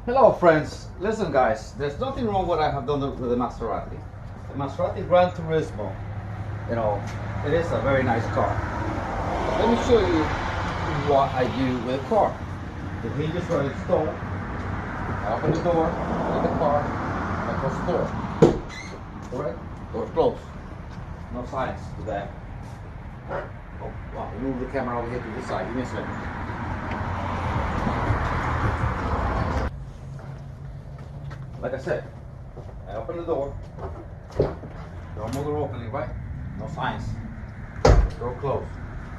Hello friends, listen guys, there's nothing wrong with what I have done with the Maserati. The Maserati Granturismo, you know, it is a very nice car. Let me show you what I do with the car. The hinges are installed. I open the door in the car, I close the door. Correct? Door's closed. No signs to that. Oh, wow, move the camera over here to this side. Give me a second. Like I said, I open the door. Don't move the opening, right? No signs. Door closed.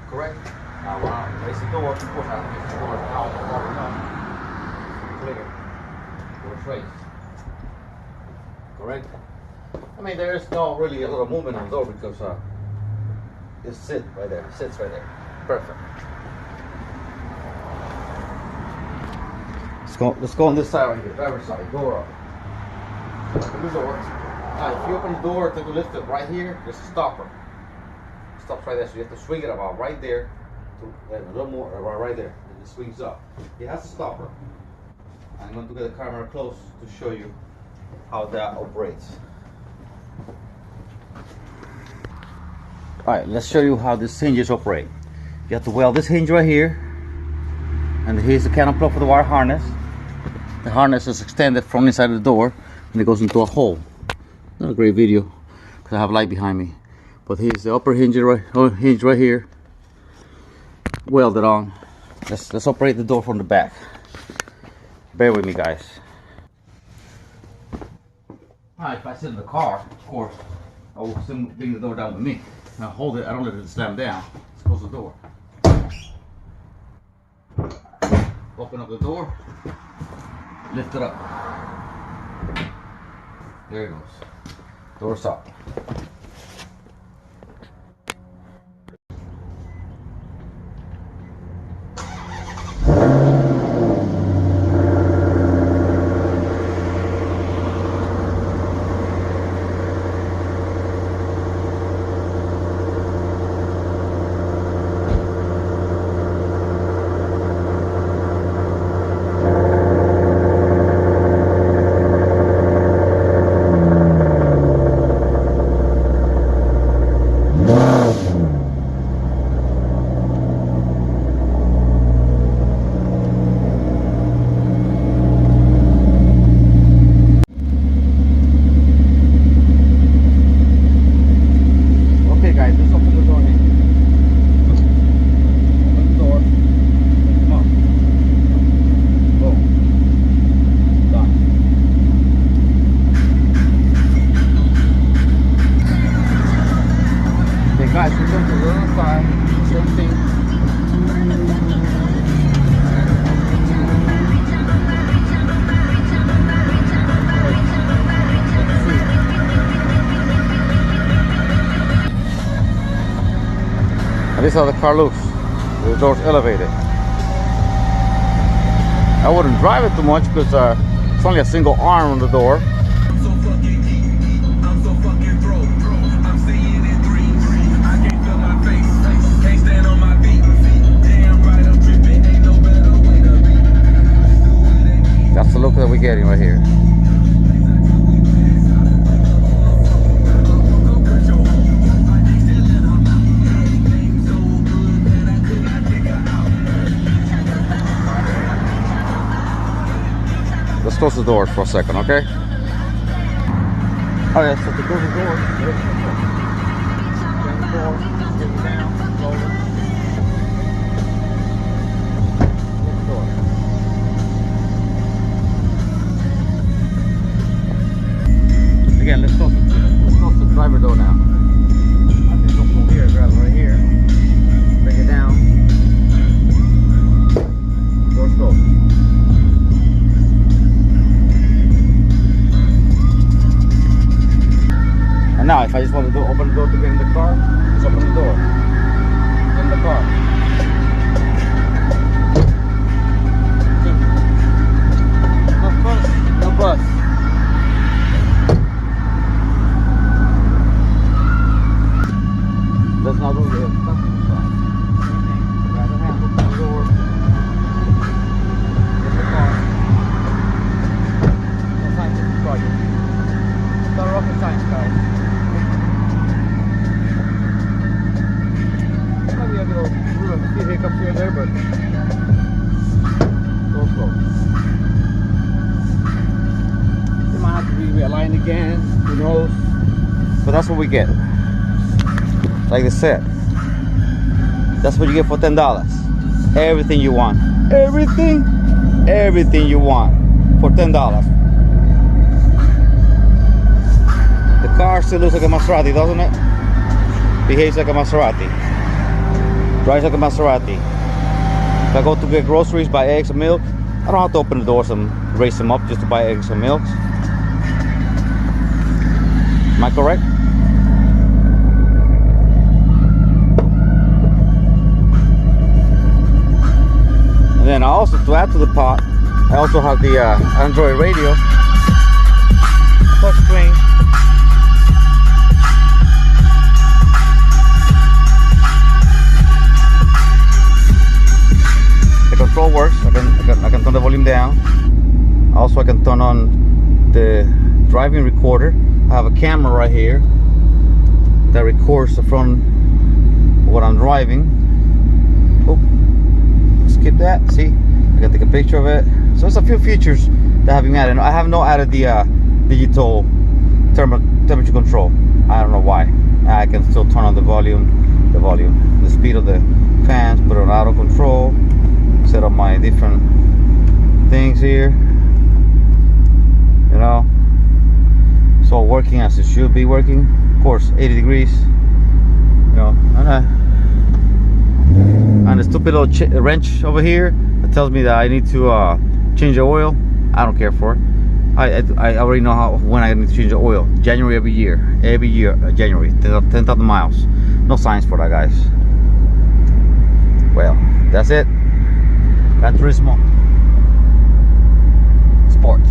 Correct? Now when I raise the door, of course I have to get the door out far enough. Clear. Door's raised. Correct? I mean, there is no really a lot of movement on the door because it sits right there. It sits right there. Perfect. Let's go on this side right here. Driver's side. Door up. Open the door. Now, if you open the door to lift it right here, there's a stopper. It stops right there, so you have to swing it about right there, to a little more, about right there, and it swings up. It has a stopper. I'm going to get the camera close to show you how that operates. All right, let's show you how these hinges operate. You have to weld this hinge right here, and here's the cannon plug for the wire harness. The harness is extended from inside the door, and it goes into a hole. Not a great video because I have light behind me, but here's the upper hinge right here, welded on. Let's operate the door from the back. Bear with me, guys. Alright, if I sit in the car, of course, I will still bring the door down with me. Now hold it, I don't let it slam down. Let's close the door. Open up the door, lift it up. There it goes. Door's up. Guys, we're going to the other side, same thing. And this is how the car looks. The door's elevated. I wouldn't drive it too much because it's only a single arm on the door. That's the look that we're getting right here. Let's close the doors for a second, okay? Oh yeah, so to close the door, get the door, get it down, close it. Again, let's close the driver door now. I can go from here, grab it right here, bring it down, door's closed. And now, if I just want to open the door to get in the car, just open the door. Get in the car. No bus. Let's not go there. Grab the handle, open the door. Get in the car. They might have to realign again, who knows? But that's what we get. Like I said, that's what you get for $10. Everything you want. Everything you want for $10. The car still looks like a Maserati, doesn't it? Behaves like a Maserati. Drives like a Maserati. If I go to get groceries, buy eggs and milk, I don't have to open the doors and raise them up just to buy eggs and milk. Am I correct? And then also, to add to the pot, I also have the Android radio, touch screen. The control works. I can turn the volume down. Also, I can turn on the driving recorder. I have a camera right here that records the front of what I'm driving. Oh, skip that. See, I can take a picture of it. So there's a few features that have been added. I have not added the digital temperature control. I don't know why. I can still turn on the volume, the speed of the fans, put it on auto control, set up my different things here. You know, it's all working as it should be working. Of course, 80 degrees. You know, and the stupid little wrench over here that tells me that I need to change the oil. I don't care for it. I already know when I need to change the oil. January every year, January, 10,000 miles. No science for that, guys. Well, that's it. Granturismo Sport.